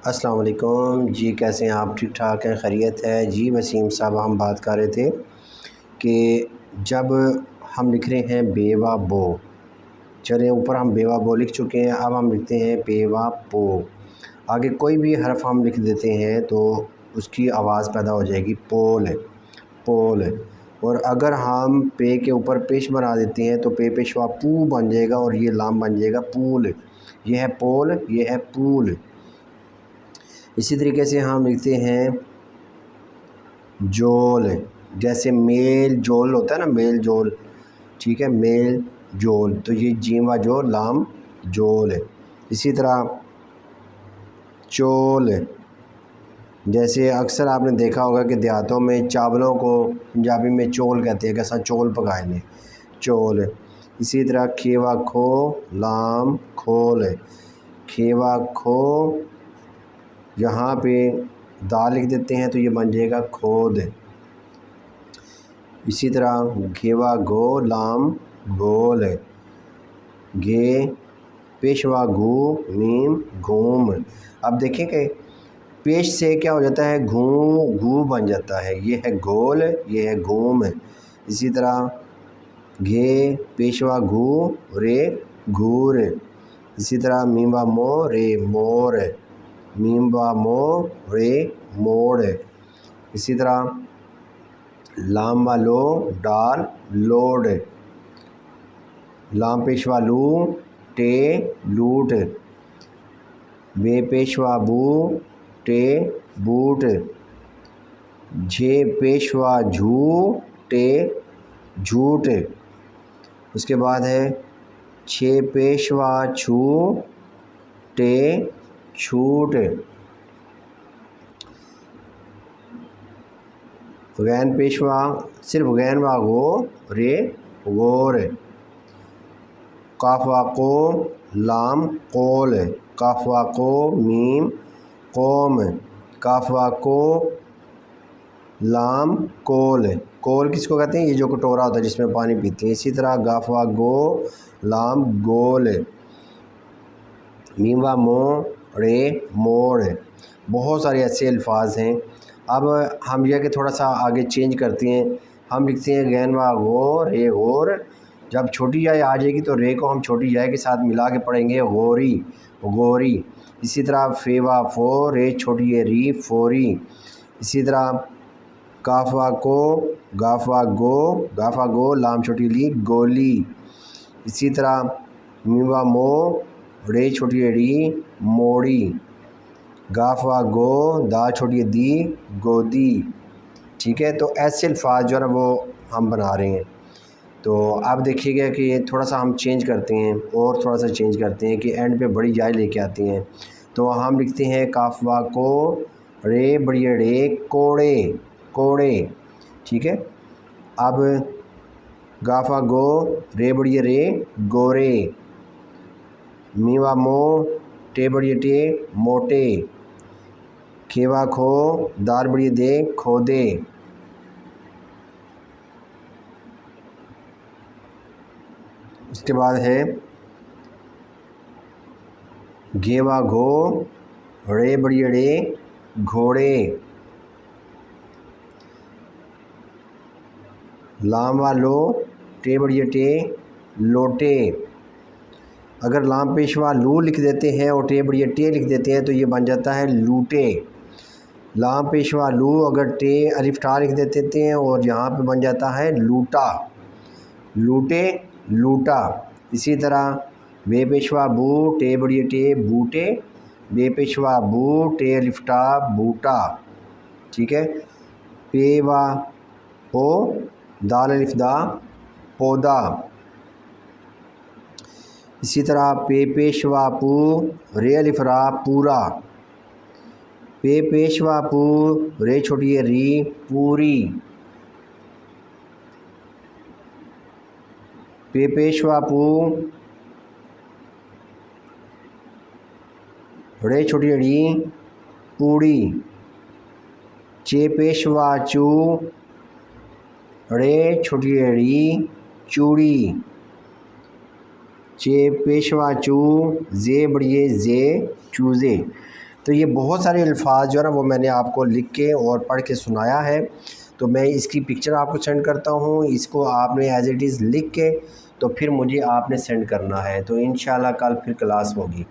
السلام علیکم جی، کیسے ہیں آپ؟ ٹھیک ٹھاک ہیں؟ خیریت ہے جی؟ وسیم صاحب ہم بات کر رہے تھے کہ جب ہم لکھ رہے ہیں بے و بو، چلیں اوپر ہم بے و بو لکھ چکے ہیں، اب ہم لکھتے ہیں بے و پو۔ آگے کوئی بھی حرف ہم لکھ دیتے ہیں تو اس کی آواز پیدا ہو جائے گی پول، پول۔ اور اگر ہم پے کے اوپر پیش بنا دیتے ہیں تو پے پیشوا پو بن جائے گا اور یہ لام بن جائے گا پول۔ یہ ہے پول، یہ ہے پول۔ اسی طریقے سے ہم لکھتے ہیں جول، جیسے میل جول ہوتا ہے نا، میل جول، ٹھیک ہے، میل جول، تو یہ جیم و جو لام جول۔ اسی طرح چول، جیسے اکثر آپ نے دیکھا ہوگا کہ دیہاتوں میں چاولوں کو پنجابی میں چول کہتے ہیں، کیسا چول پکائے نے، چول۔ اسی طرح کھیوا کھو لام کھول، کھیوا کھو، یہاں پہ دال لکھ دیتے ہیں تو یہ بن جائے گا کھود۔ اسی طرح گھیوا گو لام گول، گھے پیشوا گھو میم گھوم۔ اب دیکھیں کہ پیش سے کیا ہو جاتا ہے، گھوں گھو بن جاتا ہے، یہ ہے گول، یہ ہے گھوم۔ اسی طرح گھے پیشوا گھو رے گھور۔ اسی طرح میم و مو رے مور، میم و مو رے موڑ۔ اسی طرح لام و لو ڈال لوڈ، لام پیشوا لو ٹے لوٹ، بے پیشوا بو ٹے بوٹ، جھے پیشوا جھو ٹے جھوٹ۔ اس کے بعد ہے چھے پیشوا چھو ٹے چھوٹ، غین پیشوا صرف غین و غو رے غور، قاف و قو لام قول، قاف و قو میم قوم، قاف و قو لام کول۔ کول کس کو کہتے ہیں؟ یہ جو کٹورا ہوتا ہے جس میں پانی پیتے ہیں۔ اسی طرح گاف و گو لام گول، میم و مو رے موڑ۔ بہت سارے ایسے الفاظ ہیں۔ اب ہم یہ کہ تھوڑا سا آگے چینج کرتے ہیں، ہم لکھتے ہیں غین و غو رے غور، جب چھوٹی جائے آ جائے گی تو رے کو ہم چھوٹی جائے کے ساتھ ملا کے پڑھیں گے غوری، غوری۔ اسی طرح فے و فو رے چھوٹی ری فوری۔ اسی طرح کاف و کو گاف و گو، گاف و گو لام چھوٹی لی گولی۔ اسی طرح میم و مو رے چھوٹی ری موڑی، گاف و گو دا چھوٹی دی گودی، ٹھیک ہے۔ تو ایسے الفاظ جو ہے نا وہ ہم بنا رہے ہیں۔ تو آپ دیکھیے گا کہ تھوڑا سا ہم چینج کرتے ہیں، اور تھوڑا سا چینج کرتے ہیں کہ اینڈ پہ بڑی جائے لے کے آتے ہیں۔ تو ہم لکھتے ہیں کاف و کو رے بڑی رے کوڑے، کوڑے، ٹھیک ہے۔ اب گاف و گو رے بڑی رے گورے، میم و مو ٹے بڑی ٹے موٹے، کھیوا کھو دار بڑی دے کھودے۔ اس کے بعد ہے گھیوا گھو رے بڑی رے گھوڑے، لام و لو ٹے بڑی ٹے لوٹے۔ اگر لام پیشوا لو لکھ دیتے ہیں اور ٹے بڑی ٹے لکھ دیتے ہیں تو یہ بن جاتا ہے لوٹے۔ لام پیشوا لو اگر ٹے الف ٹا لکھ دیتے ہیں اور یہاں پہ بن جاتا ہے لوٹا، لوٹے لوٹا۔ اسی طرح بے پیشوا بو ٹے بڑی ٹے بوٹے، بے پیشوا بو ٹے الف ٹا بوٹا، ٹھیک ہے۔ پے و پو دال الف دا پودا۔ اسی طرح پے پیشوا پو رے الف را پورا، پے پیشوا پو رے چھوٹی ری پوری، پے پیشوا پو رے چھوٹی ری پوڑی، چے پیشوا چو رے چھوٹی ری چوڑی، چے پیشوا چو زے بڑی زے چوزے۔ تو یہ بہت سارے الفاظ جو ہے نا وہ میں نے آپ کو لکھ کے اور پڑھ کے سنایا ہے، تو میں اس کی پکچر آپ کو سینڈ کرتا ہوں، اس کو آپ نے ایز اٹ از لکھ کے تو پھر مجھے آپ نے سینڈ کرنا ہے، تو انشاءاللہ کل پھر کلاس ہوگی۔